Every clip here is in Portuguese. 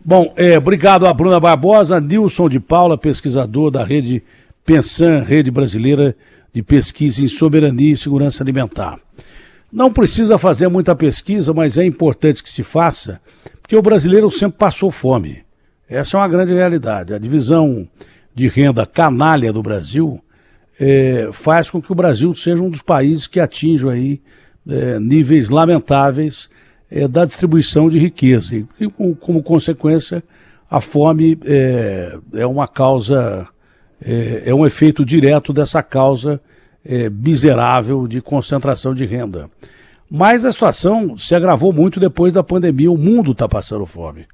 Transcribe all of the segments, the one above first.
Bom, obrigado a Bruna Barbosa, Nilson de Paula, pesquisador da rede Pensan, Rede Brasileira de Pesquisa em Soberania e Segurança Alimentar. Não precisa fazer muita pesquisa, mas é importante que se faça, porque o brasileiro sempre passou fome. Essa é uma grande realidade. A divisão de renda canalha do Brasil faz com que o Brasil seja um dos países que atinjam aí níveis lamentáveis da distribuição de riqueza. E como consequência, a fome é uma causa, é um efeito direto dessa causa miserável de concentração de renda. Mas a situação se agravou muito depois da pandemia. O mundo está passando fome.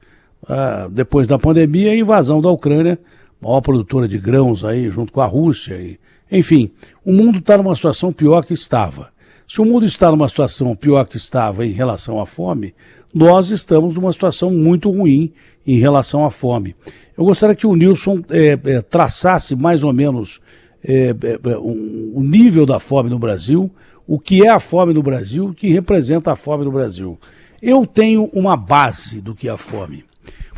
Depois da pandemia, a invasão da Ucrânia, maior produtora de grãos aí, junto com a Rússia. Enfim, o mundo está numa situação pior que estava. Se o mundo está numa situação pior que estava em relação à fome, nós estamos numa situação muito ruim em relação à fome. Eu gostaria que o Nilson traçasse mais ou menos o nível da fome no Brasil, o que é a fome no Brasil, o que representa a fome no Brasil. Eu tenho uma base do que é a fome.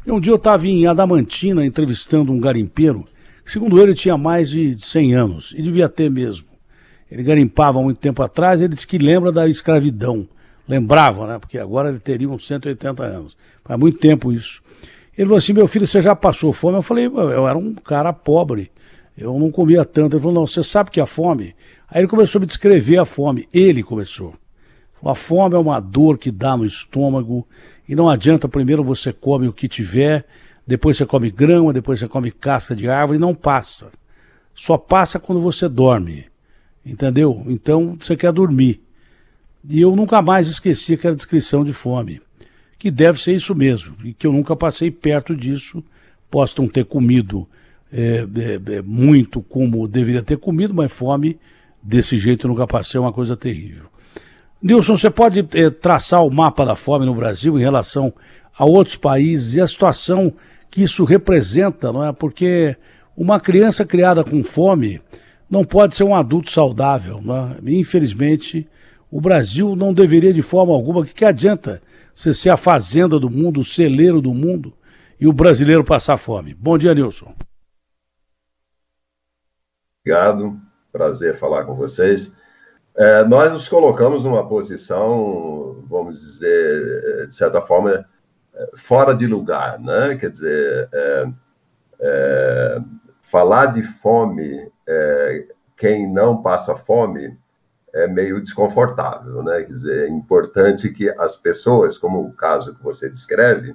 Um dia eu estava em Adamantina entrevistando um garimpeiro, que segundo ele tinha mais de 100 anos, e devia ter mesmo. Ele garimpava há muito tempo atrás, ele disse que lembra da escravidão. Lembrava, né? Porque agora ele teria uns 180 anos. Faz muito tempo isso. Ele falou assim, meu filho, você já passou fome? Eu falei, eu era um cara pobre, eu não comia tanto. Ele falou, não, você sabe que é a fome? Aí ele começou a me descrever a fome. Ele começou. A fome é uma dor que dá no estômago e não adianta, primeiro você come o que tiver, depois você come grama, depois você come casca de árvore e não passa. Só passa quando você dorme, entendeu? Então você quer dormir. E eu nunca mais esqueci aquela descrição de fome, que deve ser isso mesmo, e que eu nunca passei perto disso. Posso não ter comido muito como deveria ter comido, mas fome desse jeito eu nunca passei, é uma coisa terrível. Nilson, você pode traçar o mapa da fome no Brasil em relação a outros países e a situação que isso representa, não é? Porque uma criança criada com fome não pode ser um adulto saudável, não é? Infelizmente, o Brasil não deveria de forma alguma, que adianta você ser a fazenda do mundo, o celeiro do mundo e o brasileiro passar fome. Bom dia, Nilson. Obrigado, prazer falar com vocês. Nós nos colocamos numa posição, vamos dizer, de certa forma, fora de lugar, né? Quer dizer, falar de fome, quem não passa fome, é meio desconfortável, né? Quer dizer, é importante que as pessoas, como o caso que você descreve,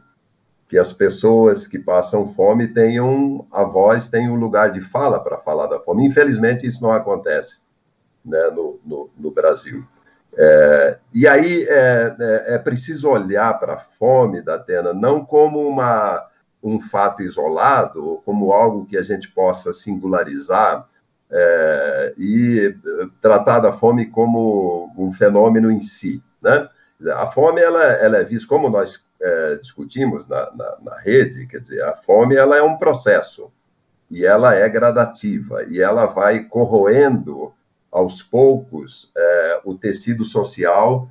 que as pessoas que passam fome tenham a voz, tenham um lugar de fala para falar da fome. Infelizmente, isso não acontece, né, no Brasil. E aí é preciso olhar para a fome, Datena, não como um fato isolado, ou como algo que a gente possa singularizar e tratar da fome como um fenômeno em si, né? A fome ela é vista, como nós discutimos na rede, quer dizer, a fome ela é um processo, e ela é gradativa, e ela vai corroendo aos poucos o tecido social,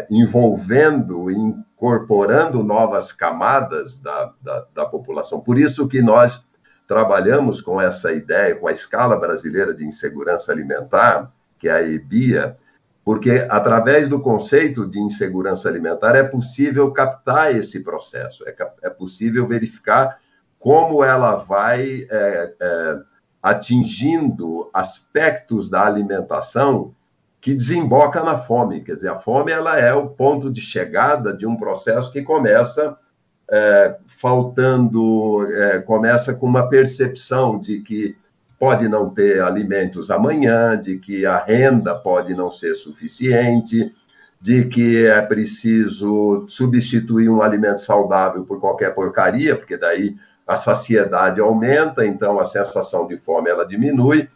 envolvendo, incorporando novas camadas da população. Por isso que nós trabalhamos com essa ideia, com a Escala Brasileira de Insegurança Alimentar, que é a EBIA, porque através do conceito de insegurança alimentar é possível captar esse processo, é possível verificar como ela vai atingindo aspectos da alimentação que desemboca na fome. Quer dizer, a fome ela é o ponto de chegada de um processo que começa começa com uma percepção de que pode não ter alimentos amanhã, de que a renda pode não ser suficiente, de que é preciso substituir um alimento saudável por qualquer porcaria, porque daí a saciedade aumenta, então a sensação de fome ela diminui,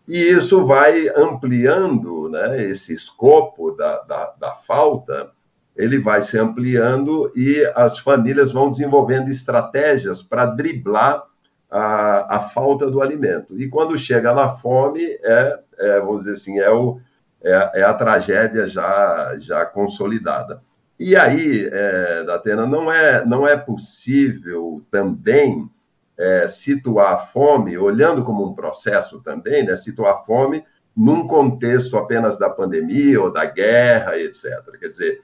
e isso vai ampliando, né, esse escopo da falta, ele vai se ampliando e as famílias vão desenvolvendo estratégias para driblar a falta do alimento. E quando chega na fome, vamos dizer assim, é a tragédia já consolidada. E aí, Datena, não é possível também situar a fome, olhando como um processo também, né, situar a fome num contexto apenas da pandemia ou da guerra, etc. Quer dizer,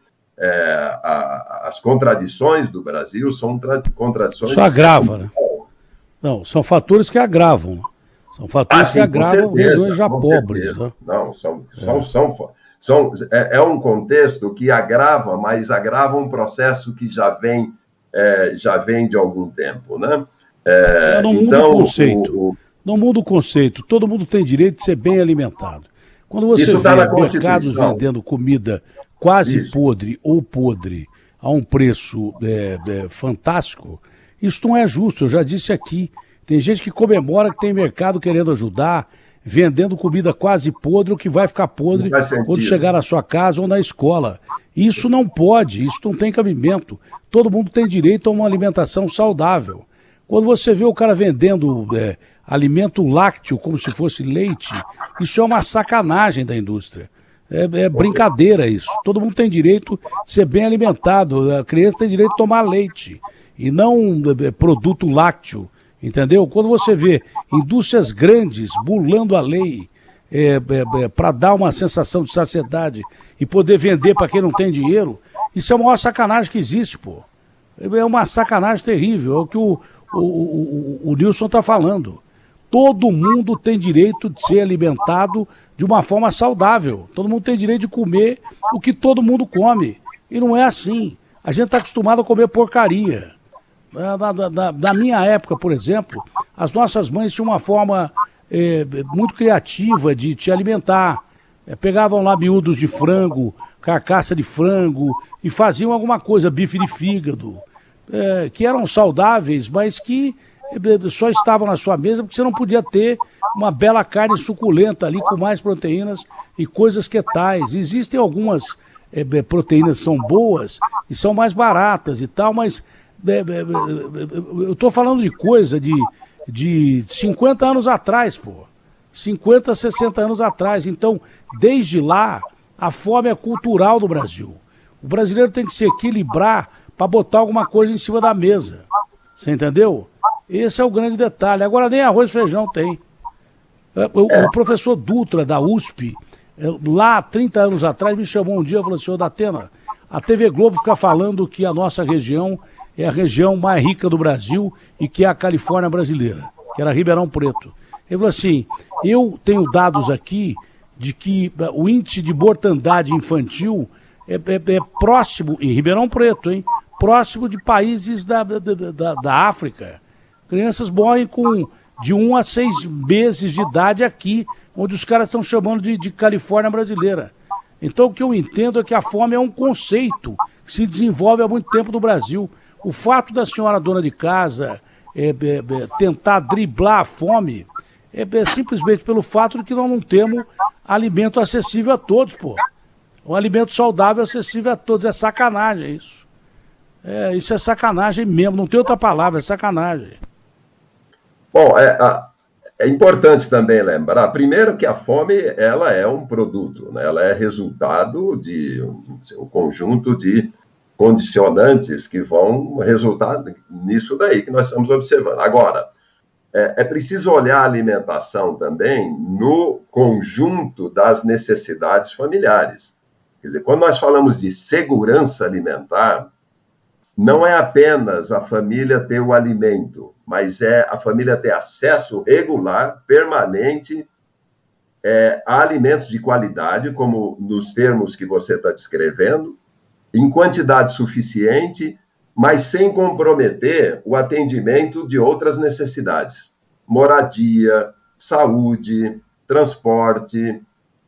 as contradições do Brasil são contradições... Isso agrava, né? Não, são fatores que agravam. São fatores que agravam regiões já pobres. Né? Não, é um contexto que agrava, mas agrava um processo que já vem de algum tempo, né? Não muda o conceito. Não muda o conceito. Todo mundo tem direito de ser bem alimentado. Quando você vê mercados vendendo comida quase podre ou podre a um preço fantástico, isso não é justo. Eu já disse aqui. Tem gente que comemora que tem mercado querendo ajudar, vendendo comida quase podre, o que vai ficar podre quando chegar na sua casa ou na escola. Isso não pode, isso não tem cabimento. Todo mundo tem direito a uma alimentação saudável. Quando você vê o cara vendendo alimento lácteo como se fosse leite, isso é uma sacanagem da indústria. É brincadeira isso. Todo mundo tem direito de ser bem alimentado. A criança tem direito de tomar leite e não produto lácteo. Entendeu? Quando você vê indústrias grandes burlando a lei para dar uma sensação de saciedade e poder vender para quem não tem dinheiro, isso é a maior sacanagem que existe, pô. É uma sacanagem terrível, é o que o Nilson está falando. Todo mundo tem direito de ser alimentado de uma forma saudável. Todo mundo tem direito de comer o que todo mundo come. E não é assim. A gente está acostumado a comer porcaria. Da minha época, por exemplo, as nossas mães tinham uma forma muito criativa de te alimentar. Pegavam lá miúdos de frango, carcaça de frango e faziam alguma coisa, bife de fígado, que eram saudáveis, mas que só estavam na sua mesa porque você não podia ter uma bela carne suculenta ali com mais proteínas e coisas que tais. Existem algumas proteínas que são boas e são mais baratas e tal, mas... eu estou falando de coisa de 50 anos atrás, pô. 50, 60 anos atrás. Então, desde lá, a fome é cultural do Brasil. O brasileiro tem que se equilibrar para botar alguma coisa em cima da mesa. Você entendeu? Esse é o grande detalhe. Agora nem arroz e feijão tem. O professor Dutra, da USP, lá 30 anos atrás, me chamou um dia e falou assim: ô Datena, a TV Globo fica falando que a nossa região é a região mais rica do Brasil e que é a Califórnia brasileira, que era Ribeirão Preto. Ele falou assim: eu tenho dados aqui de que o índice de mortandade infantil é próximo, em Ribeirão Preto, hein? Próximo de países da África. Crianças morrem de 1 a 6 meses de idade aqui, onde os caras estão chamando de Califórnia brasileira. Então o que eu entendo é que a fome é um conceito que se desenvolve há muito tempo no Brasil. O fato da senhora dona de casa tentar driblar a fome é simplesmente pelo fato de que nós não temos alimento acessível a todos, pô. Um alimento saudável acessível a todos. É sacanagem isso. Isso é sacanagem mesmo, não tem outra palavra, é sacanagem. Bom, é importante também lembrar, primeiro, que a fome ela é um produto, né? Ela é resultado de um conjunto de condicionantes que vão resultar nisso daí que nós estamos observando. Agora, é preciso olhar a alimentação também no conjunto das necessidades familiares. Quer dizer, quando nós falamos de segurança alimentar, não é apenas a família ter o alimento, mas é a família ter acesso regular, permanente, a alimentos de qualidade, como nos termos que você está descrevendo, em quantidade suficiente, mas sem comprometer o atendimento de outras necessidades. Moradia, saúde, transporte,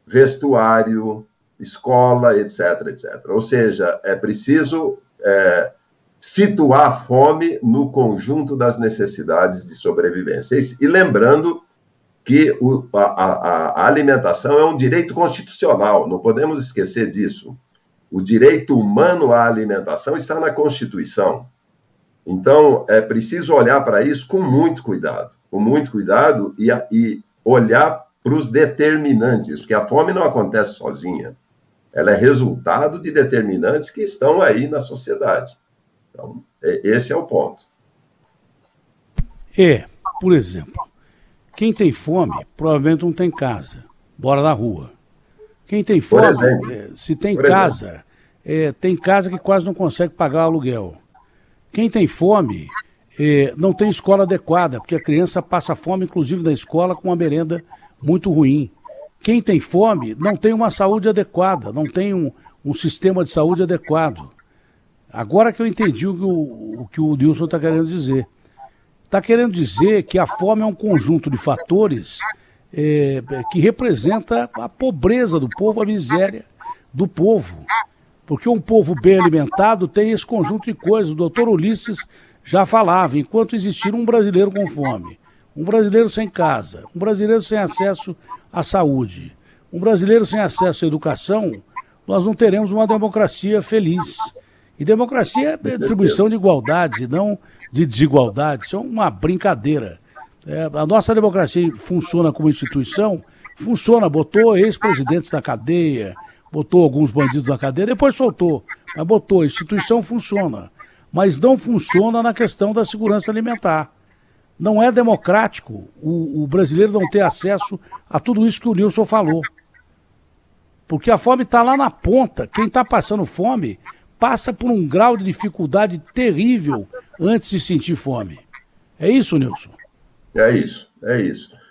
vestuário, escola, etc, etc. Ou seja, é preciso situar a fome no conjunto das necessidades de sobrevivência. E lembrando que a alimentação é um direito constitucional, não podemos esquecer disso. O direito humano à alimentação está na Constituição. Então, é preciso olhar para isso com muito cuidado e olhar para os determinantes, porque a fome não acontece sozinha. ela é resultado de determinantes que estão aí na sociedade. Então, esse é o ponto. Por exemplo, quem tem fome provavelmente não tem casa, mora na rua. Quem tem fome, se tem casa, tem casa que quase não consegue pagar o aluguel. Quem tem fome não tem escola adequada, porque a criança passa fome, inclusive na escola, com uma merenda muito ruim. Quem tem fome não tem uma saúde adequada, não tem um sistema de saúde adequado. Agora que eu entendi o que o Nilson está querendo dizer. Está querendo dizer que a fome é um conjunto de fatores que representa a pobreza do povo, a miséria do povo. Porque um povo bem alimentado tem esse conjunto de coisas. O doutor Ulisses já falava, enquanto existir um brasileiro com fome, um brasileiro sem casa, um brasileiro sem acesso à saúde, um brasileiro sem acesso à educação, nós não teremos uma democracia feliz. E democracia é distribuição de igualdades e não de desigualdades. Isso é uma brincadeira. A nossa democracia funciona como instituição, funciona, botou ex-presidentes na cadeia, botou alguns bandidos na cadeia, depois soltou, mas botou, a instituição funciona. Mas não funciona na questão da segurança alimentar. Não é democrático o brasileiro não ter acesso a tudo isso que o Nilson falou. Porque a fome está lá na ponta. Quem está passando fome passa por um grau de dificuldade terrível antes de sentir fome. É isso, Nilson? É isso.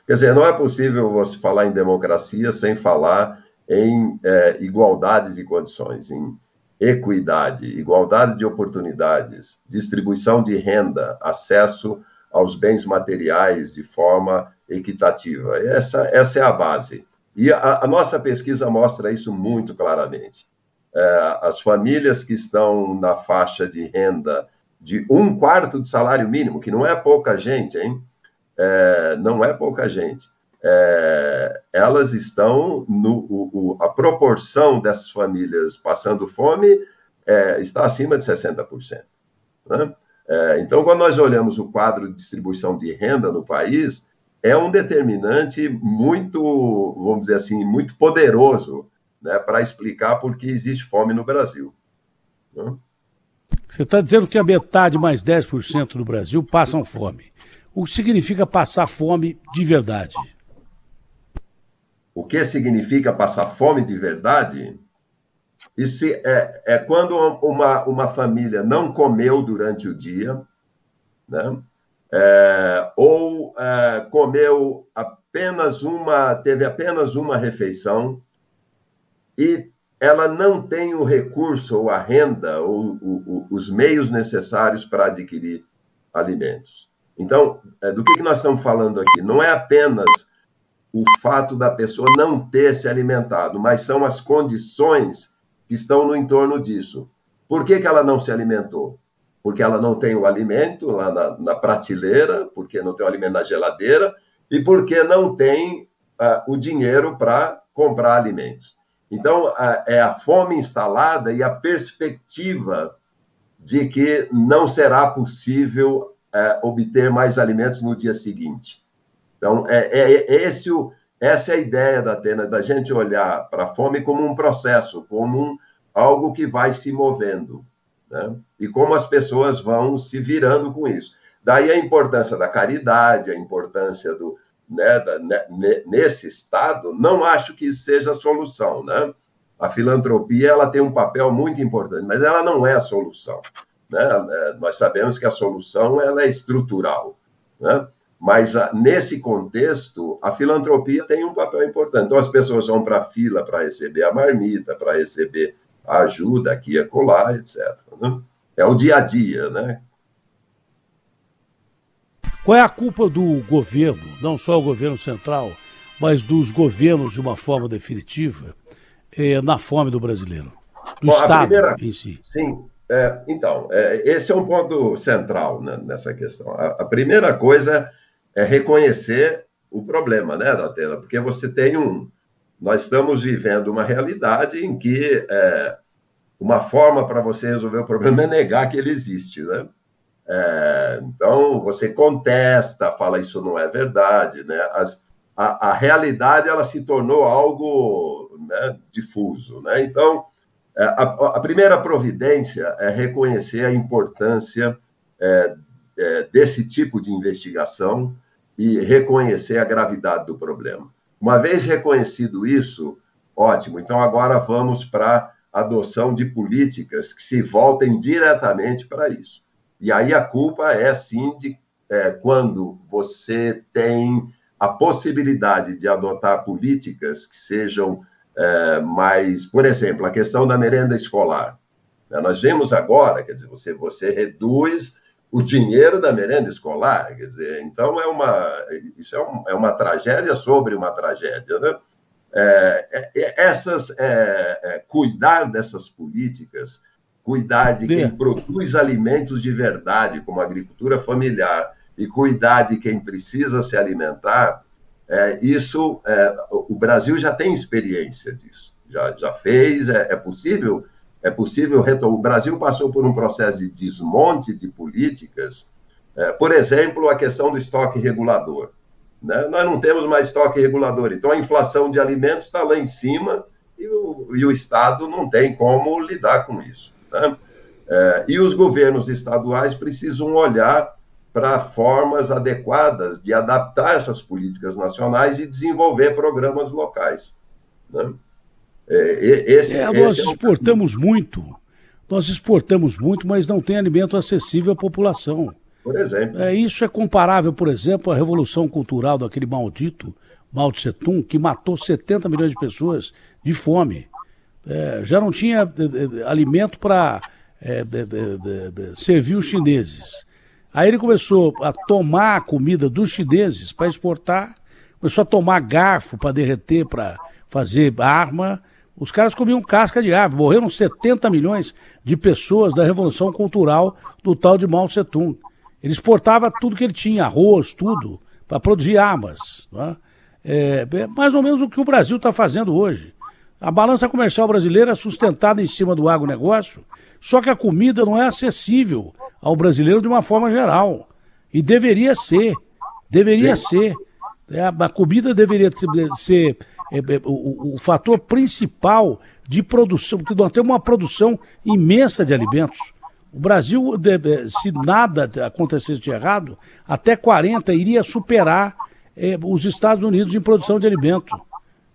Quer dizer, não é possível você falar em democracia sem falar em igualdade de condições, em equidade, igualdade de oportunidades, distribuição de renda, acesso aos bens materiais de forma equitativa. Essa é a base. E a nossa pesquisa mostra isso muito claramente. As famílias que estão na faixa de renda de 1/4 de salário mínimo, que não é pouca gente, hein? Não é pouca gente. Elas estão a proporção dessas famílias passando fome está acima de 60%. Né? Então, quando nós olhamos o quadro de distribuição de renda no país, é um determinante muito, vamos dizer assim, muito poderoso, né, para explicar por que existe fome no Brasil. Né? Você está dizendo que a metade mais 10% do Brasil passam fome. O que significa passar fome de verdade? O que significa passar fome de verdade? Isso é quando uma família não comeu durante o dia, né? Ou comeu teve apenas uma refeição e ela não tem o recurso ou a renda ou os meios necessários para adquirir alimentos. Então, do que nós estamos falando aqui? Não é apenas o fato da pessoa não ter se alimentado, mas são as condições que estão no entorno disso. Por que ela não se alimentou? Porque ela não tem o alimento lá na prateleira, porque não tem o alimento na geladeira, e porque não tem o dinheiro para comprar alimentos. Então, é a fome instalada e a perspectiva de que não será possível obter mais alimentos no dia seguinte. Então, essa é a ideia da Atena, da gente olhar para a fome como um processo, como algo que vai se movendo, né? E como as pessoas vão se virando com isso. Daí a importância da caridade, a importância nesse estado, não acho que isso seja a solução, né? A filantropia ela tem um papel muito importante, mas ela não é a solução, né? Nós sabemos que a solução ela é estrutural, né? Mas nesse contexto, a filantropia tem um papel importante. Então as pessoas vão para a fila para receber a marmita, para receber a ajuda aqui e acolá, etc. Né? É o dia a dia, né? Qual é a culpa do governo, não só o governo central, mas dos governos de uma forma definitiva, na fome do brasileiro? Do Estado em si? Sim. Então, esse é um ponto central, né, nessa questão. A primeira coisa é reconhecer o problema, né, Datena? Porque você tem nós estamos vivendo uma realidade em que uma forma para você resolver o problema é negar que ele existe, né? Então, você contesta, fala isso não é verdade, né? a realidade ela se tornou algo, né, difuso, né? Então, a primeira providência é reconhecer a importância desse tipo de investigação e reconhecer a gravidade do problema. Uma vez reconhecido isso, ótimo, então agora vamos para a adoção de políticas que se voltem diretamente para isso. E aí a culpa é, sim, quando você tem a possibilidade de adotar políticas que sejam mais... Por exemplo, a questão da merenda escolar. Nós vemos agora, quer dizer, você reduz o dinheiro da merenda escolar, quer dizer, então isso é uma tragédia sobre uma tragédia, né? Cuidar dessas políticas, cuidar de quem produz alimentos de verdade, como a agricultura familiar, e cuidar de quem precisa se alimentar, o Brasil já tem experiência disso, já fez, é possível retomar. O Brasil passou por um processo de desmonte de políticas, por exemplo, a questão do estoque regulador. Né? Nós não temos mais estoque regulador, então a inflação de alimentos está lá em cima e o Estado não tem como lidar com isso. Né? E os governos estaduais precisam olhar para formas adequadas de adaptar essas políticas nacionais e desenvolver programas locais. Né? Nós exportamos muito, mas não tem alimento acessível à população. Por exemplo. Isso é comparável, por exemplo, à revolução cultural daquele maldito Mao Tse Tung, que matou 70 milhões de pessoas de fome. Já não tinha alimento para servir os chineses. Aí ele começou a tomar a comida dos chineses para exportar, começou a tomar garfo para derreter, para fazer arma. Os caras comiam casca de árvore. Morreram 70 milhões de pessoas da revolução cultural do tal de Mao Tse Tung. Ele exportava tudo que ele tinha, arroz, tudo, para produzir armas. Né? É mais ou menos o que o Brasil está fazendo hoje. A balança comercial brasileira é sustentada em cima do agronegócio, só que a comida não é acessível ao brasileiro de uma forma geral. E deveria ser. A comida deveria ser o fator principal de produção, porque nós temos uma produção imensa de alimentos. O Brasil, se nada acontecesse de errado, até 40 iria superar os Estados Unidos em produção de alimento.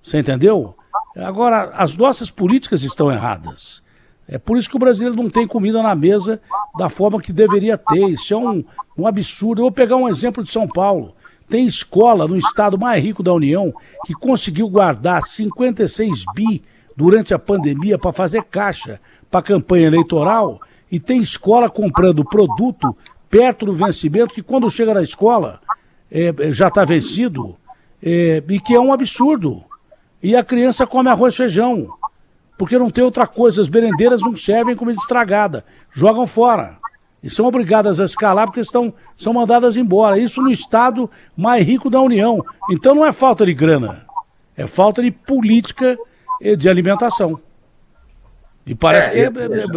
Você entendeu? Agora, as nossas políticas estão erradas. É por isso que o brasileiro não tem comida na mesa da forma que deveria ter. Isso é um absurdo. Eu vou pegar um exemplo de São Paulo. Tem escola no estado mais rico da União que conseguiu guardar 56 bi durante a pandemia para fazer caixa para a campanha eleitoral, e tem escola comprando produto perto do vencimento que quando chega na escola já está vencido, e que é um absurdo. E a criança come arroz e feijão, porque não tem outra coisa. As merendeiras não servem comida estragada, jogam fora. E são obrigadas a escalar porque são mandadas embora. Isso no estado mais rico da União. Então não é falta de grana, é falta de política de alimentação. E parece que é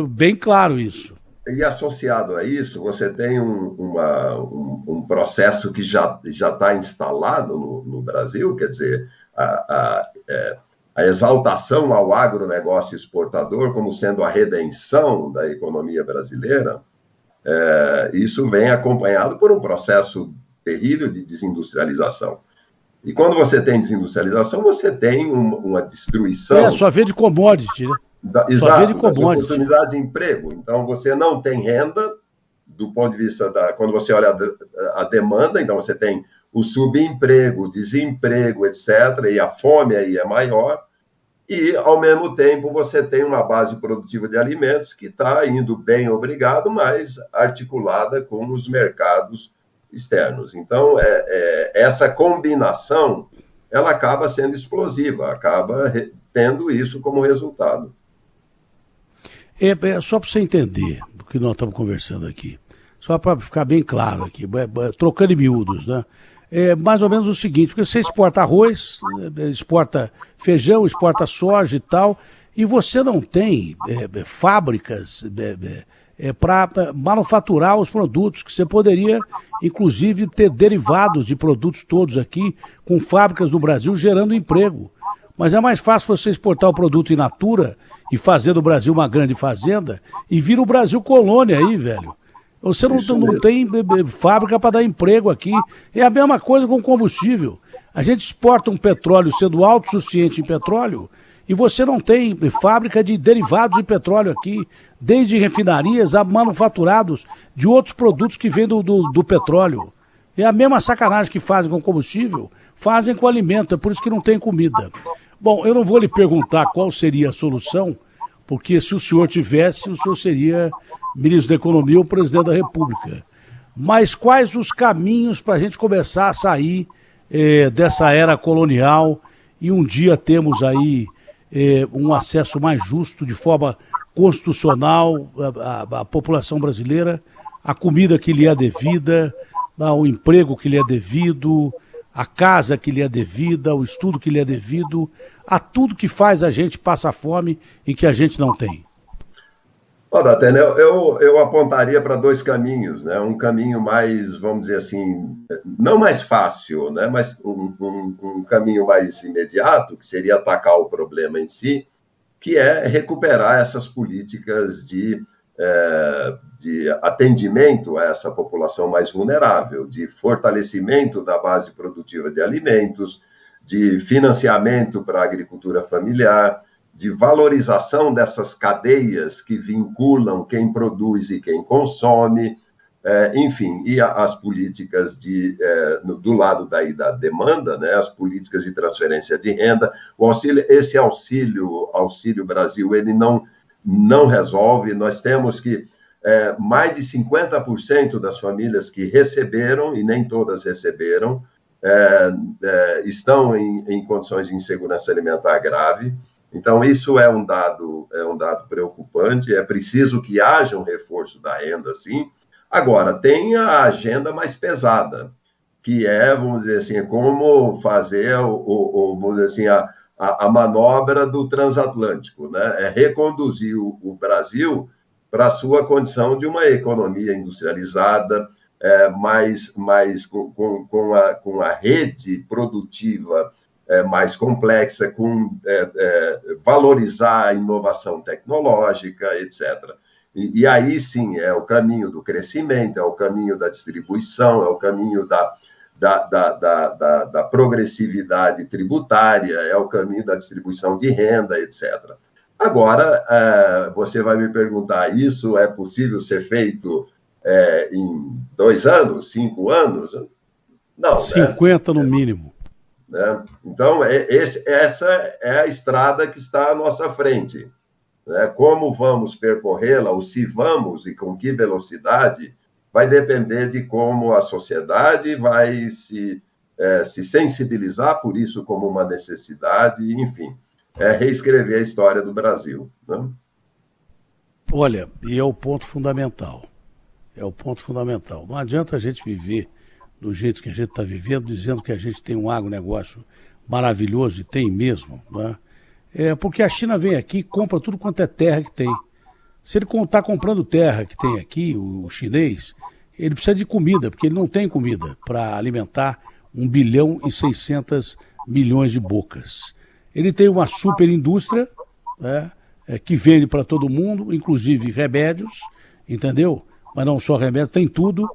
bem claro isso. E associado a isso, você tem um processo que já está instalado no Brasil, quer dizer, a exaltação ao agronegócio exportador como sendo a redenção da economia brasileira. Isso vem acompanhado por um processo terrível de desindustrialização. E quando você tem desindustrialização, você tem uma destruição... só vê de commodity, né? Exato, das oportunidades de emprego. Então, você não tem renda, do ponto de vista quando você olha a demanda, então você tem o subemprego, o desemprego, etc., e a fome aí é maior, e, ao mesmo tempo, você tem uma base produtiva de alimentos que está indo bem, obrigado, mas articulada com os mercados externos. Então, essa combinação, ela acaba sendo explosiva, acaba tendo isso como resultado. Só para você entender o que nós estamos conversando aqui, só para ficar bem claro aqui, trocando em miúdos, né? Mais ou menos o seguinte, porque você exporta arroz, exporta feijão, exporta soja e tal, e você não tem fábricas para manufaturar os produtos, que você poderia, inclusive, ter derivados de produtos todos aqui, com fábricas no Brasil gerando emprego. Mas é mais fácil você exportar o produto in natura e fazer do Brasil uma grande fazenda e vir o Brasil colônia aí, velho. Você não tem fábrica para dar emprego aqui. É a mesma coisa com combustível. A gente exporta um petróleo sendo autossuficiente em petróleo e você não tem fábrica de derivados de petróleo aqui, desde refinarias a manufaturados de outros produtos que vêm do petróleo. É a mesma sacanagem que fazem com combustível, fazem com alimento, é por isso que não tem comida. Bom, eu não vou lhe perguntar qual seria a solução, porque se o senhor tivesse, o senhor seria ministro da Economia ou presidente da República. Mas quais os caminhos para a gente começar a sair dessa era colonial e um dia temos aí um acesso mais justo, de forma constitucional, à população brasileira, a comida que lhe é devida, o emprego que lhe é devido, a casa que lhe é devida, o estudo que lhe é devido, a tudo que faz a gente passar fome e que a gente não tem? Datena, eu apontaria para dois caminhos, né? Um caminho mais, vamos dizer assim, não mais fácil, né? Mas um caminho mais imediato, que seria atacar o problema em si, que é recuperar essas políticas de atendimento a essa população mais vulnerável, de fortalecimento da base produtiva de alimentos, de financiamento para a agricultura familiar, de valorização dessas cadeias que vinculam quem produz e quem consome, enfim, e as políticas do lado daí da demanda, né, as políticas de transferência de renda, esse Auxílio Brasil, ele não resolve. Nós temos que mais de 50% das famílias que receberam, e nem todas receberam, estão em condições de insegurança alimentar grave. Então, isso é um dado preocupante. É preciso que haja um reforço da renda, sim. Agora, tem a agenda mais pesada, que vamos dizer assim, como fazer vamos dizer assim, a manobra do transatlântico, né? É reconduzir o Brasil para a sua condição de uma economia industrializada, com a rede produtiva mais complexa, valorizar a inovação tecnológica, etc. E aí, sim, é o caminho do crescimento, é o caminho da distribuição, é o caminho da progressividade tributária, é o caminho da distribuição de renda, etc. Agora, você vai me perguntar, isso é possível ser feito em 2 anos, 5 anos? Não. 50 no mínimo. Né? Então, essa é a estrada que está à nossa frente. Né? Como vamos percorrê-la, ou se vamos e com que velocidade, vai depender de como a sociedade vai se sensibilizar por isso como uma necessidade, enfim, reescrever a história do Brasil. Né? Olha, e é o ponto fundamental. É o ponto fundamental. Não adianta a gente viver do jeito que a gente está vivendo, dizendo que a gente tem um agronegócio maravilhoso, e tem mesmo, né? Porque a China vem aqui e compra tudo quanto é terra que tem. Se ele está comprando terra que tem aqui, o chinês, ele precisa de comida, porque ele não tem comida para alimentar 1 bilhão e 600 milhões de bocas. Ele tem uma super indústria, né, que vende para todo mundo, inclusive remédios, entendeu? Mas não só remédio, tem tudo.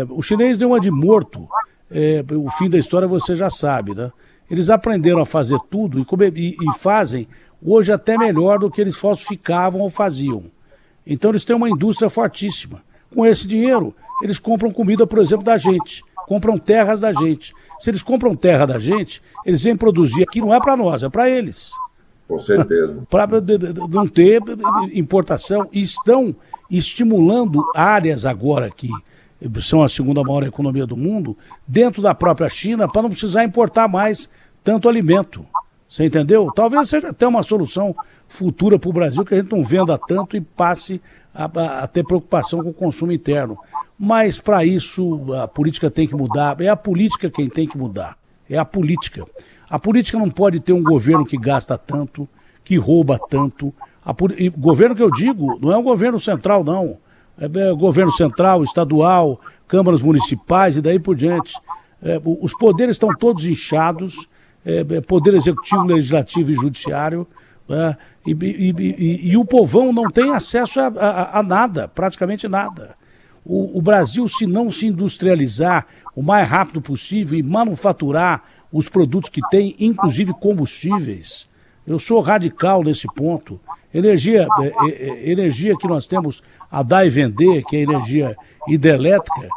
O chinês deu uma de morto, o fim da história você já sabe, né? Eles aprenderam a fazer tudo e fazem hoje até melhor do que eles falsificavam ou faziam. Então eles têm uma indústria fortíssima. Com esse dinheiro, eles compram comida, por exemplo, da gente, compram terras da gente. Se eles compram terra da gente, eles vêm produzir aqui, não é para nós, é para eles. Com certeza. Para não ter importação, e estão estimulando áreas agora que são a segunda maior economia do mundo, dentro da própria China, para não precisar importar mais tanto alimento. Você entendeu? Talvez seja até uma solução futura para o Brasil, que a gente não venda tanto e passe a ter preocupação com o consumo interno. Mas, para isso, a política tem que mudar. É a política quem tem que mudar. É a política. A política não pode ter um governo que gasta tanto, que rouba tanto. Governo que eu digo, não é um governo central, não. governo central, estadual, câmaras municipais e daí por diante. Os poderes estão todos inchados, poder executivo, legislativo e judiciário, e o povão não tem acesso a nada, praticamente nada. O Brasil, se não se industrializar o mais rápido possível e manufaturar os produtos que tem, inclusive combustíveis, eu sou radical nesse ponto. Energia que nós temos a dar e vender, que é energia hidrelétrica,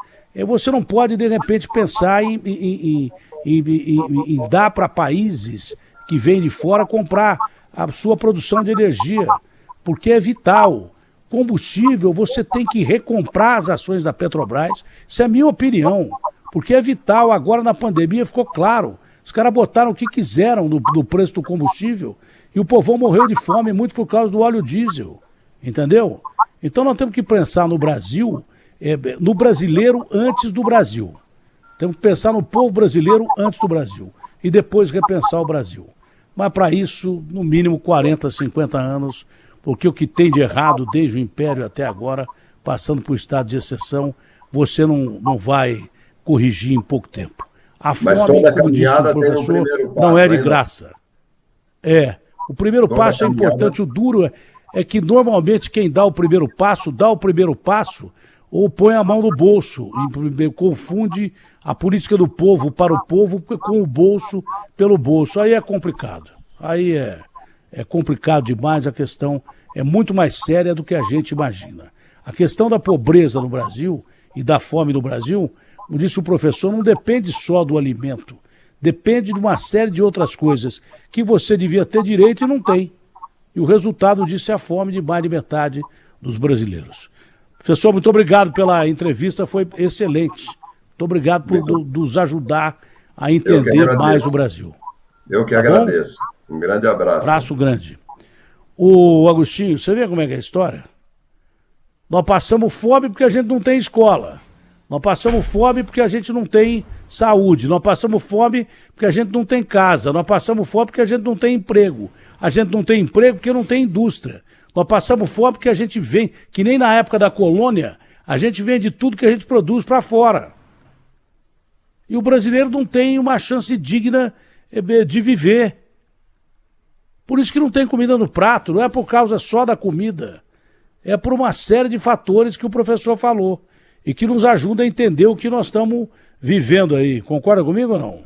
você não pode, de repente, pensar em dar para países que vêm de fora comprar a sua produção de energia, porque é vital. Combustível, você tem que recomprar as ações da Petrobras, isso é a minha opinião, porque é vital. Agora na pandemia ficou claro, os caras botaram o que quiseram no preço do combustível e o povão morreu de fome muito por causa do óleo diesel, entendeu? Então nós temos que pensar no Brasil, no brasileiro antes do Brasil. Temos que pensar no povo brasileiro antes do Brasil e depois repensar o Brasil. Mas para isso, no mínimo 40, 50 anos, porque o que tem de errado desde o Império até agora, passando por estado de exceção, você não vai corrigir em pouco tempo. A Mas fome, toda como disse o professor, não é de graça. O primeiro passo é importante, o duro é que normalmente quem dá o primeiro passo ou põe a mão no bolso, confunde a política do povo para o povo com o bolso pelo bolso. Aí é complicado. Aí é complicado demais, a questão é muito mais séria do que a gente imagina. A questão da pobreza no Brasil e da fome no Brasil, como disse o professor, não depende só do alimento. Depende de uma série de outras coisas que você devia ter direito e não tem. E o resultado disso é a fome de mais de metade dos brasileiros. Professor, muito obrigado pela entrevista, foi excelente. Muito obrigado por nos ajudar a entender mais o Brasil. Eu que agradeço. Um grande abraço. Abraço grande. O Agostinho, você vê como é que é a história? Nós passamos fome porque a gente não tem escola. Nós passamos fome porque a gente não tem saúde. Nós passamos fome porque a gente não tem casa. Nós passamos fome porque a gente não tem emprego. A gente não tem emprego porque não tem indústria. Nós passamos fome porque a gente vem, que nem na época da colônia, a gente vende tudo que a gente produz para fora. E o brasileiro não tem uma chance digna de viver. Por isso que não tem comida no prato, não é por causa só da comida. É por uma série de fatores que o professor falou e que nos ajuda a entender o que nós estamos vivendo aí. Concorda comigo ou não?